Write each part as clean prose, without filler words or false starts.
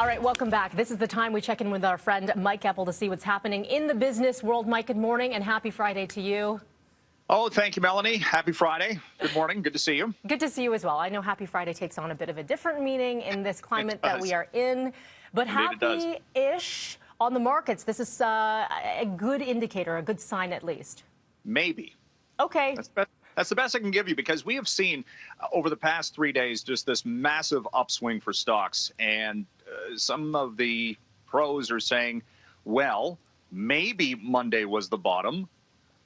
right, welcome back. This is the time we check in with our friend Mike Eppel to see what's happening in the business world. Mike, good morning and happy Friday to you. Oh, thank you, Melanie. Happy Friday. Good morning. Good to see you. Good to see you as well. I know Happy Friday takes on a bit of a different meaning in this climate that we are in, but happy-ish on the markets. This is a good indicator, a good sign at least. Maybe. Okay. That's the best I can give you, because we have seen over the past 3 days just this massive upswing for stocks. And some of the pros are saying, well, maybe Monday was the bottom,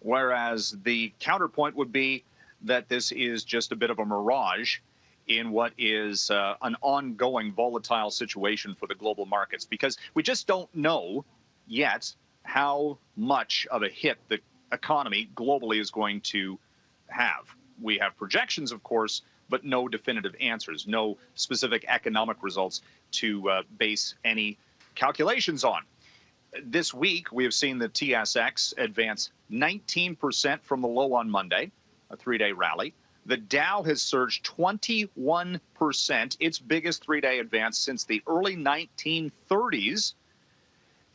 whereas the counterpoint would be that this is just a bit of a mirage in what is an ongoing volatile situation for the global markets, because we just don't know yet how much of a hit the economy globally is going to have. We have projections, of course, but no definitive answers, no specific economic results to base any calculations on. This week, we have seen the TSX advance 19% from the low on Monday, a three-day rally. The Dow has surged 21%, its biggest three-day advance since the early 1930s.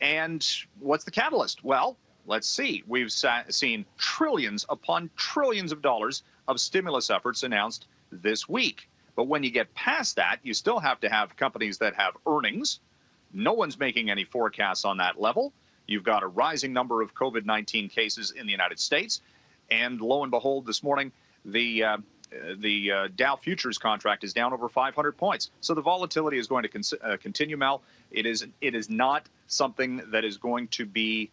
And what's the catalyst? Well, let's see. We've seen trillions upon trillions of dollars of stimulus efforts announced this week. But when you get past that, you still have to have companies that have earnings. No one's making any forecasts on that level. You've got a rising number of COVID-19 cases in the United States. And lo and behold, this morning, the Dow futures contract is down over 500 points. So the volatility is going to continue, Mel. It is not something that is going to be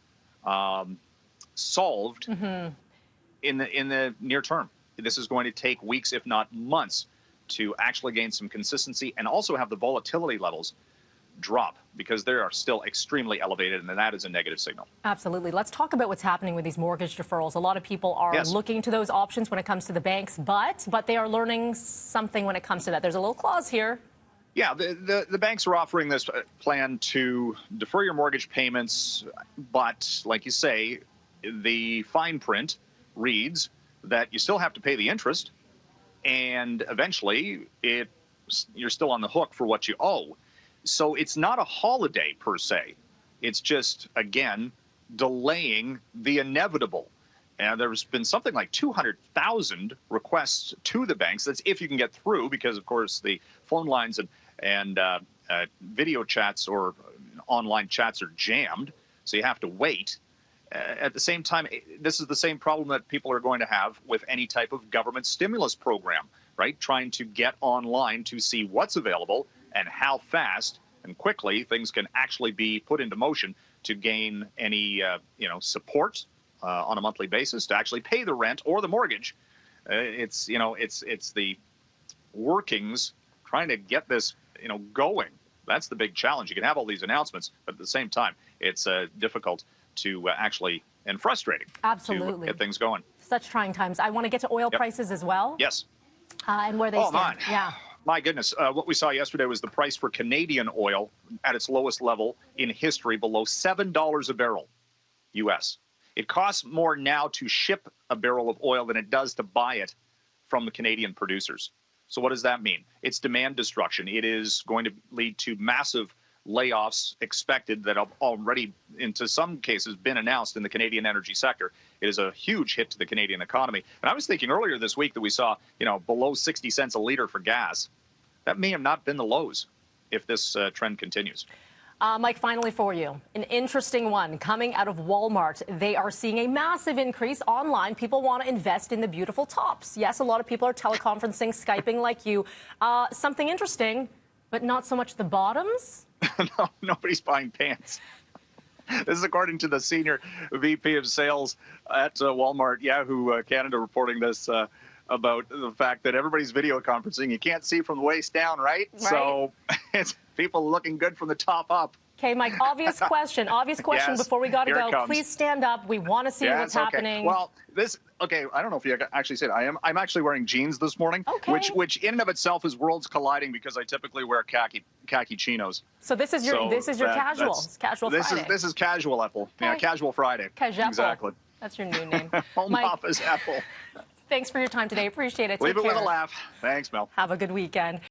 solved in the near term. This is going to take weeks, if not months, to actually gain some consistency and also have the volatility levels drop, because they are still extremely elevated, and that is a negative signal. Absolutely. Let's talk about what's happening with these mortgage deferrals. A lot of people are looking to those options when it comes to the banks, but they are learning something when it comes to that. There's a little clause here. Yeah, the banks are offering this plan to defer your mortgage payments, but like you say, the fine print reads that you still have to pay the interest, and eventually you're still on the hook for what you owe. So it's not a holiday per se. It's just, again, delaying the inevitable. And there's been something like 200,000 requests to the banks. That's if you can get through, because, of course, the phone lines and video chats or online chats are jammed, so you have to wait. At the same time, this is the same problem that people are going to have with any type of government stimulus program, right? Trying to get online to see what's available and how fast and quickly things can actually be put into motion to gain any support on a monthly basis to actually pay the rent or the mortgage. It's the workings trying to get this going. That's the big challenge. You can have all these announcements, but at the same time, it's difficult to actually, and frustrating, to get things going. Such trying times. I want to get to oil prices as well. Yes. And where they stand. Yeah. My goodness, what we saw yesterday was the price for Canadian oil at its lowest level in history, below $7 a barrel, U.S. It costs more now to ship a barrel of oil than it does to buy it from the Canadian producers. So what does that mean? It's demand destruction. It is going to lead to massive layoffs expected that have already, into some cases, been announced in the Canadian energy sector. It is a huge hit to the Canadian economy. And I was thinking earlier this week that we saw, below 60 cents a liter for gas. That may have not been the lows if this trend continues. Mike, finally for you, an interesting one coming out of Walmart. They are seeing a massive increase online. People want to invest in the beautiful tops. Yes, a lot of people are teleconferencing, Skyping like you. Something interesting, but not so much the bottoms. No, nobody's buying pants. This is according to the senior VP of sales at Walmart, Yahoo Canada, reporting this about the fact that everybody's video conferencing. You can't see from the waist down, right? So it's people looking good from the top up. Okay, Mike, obvious question Yes, before we got to go. Please stand up. We want to see what's happening. Well, I don't know if you actually said I'm actually wearing jeans this morning, which in and of itself is worlds colliding, because I typically wear khaki chinos. So this is your casual Friday. This is casual Eppel. Okay. Yeah, casual Friday. Exactly. That's your new name. Home office Eppel. Thanks for your time today. Appreciate it. Leave it with a laugh. Thanks, Mel. Have a good weekend.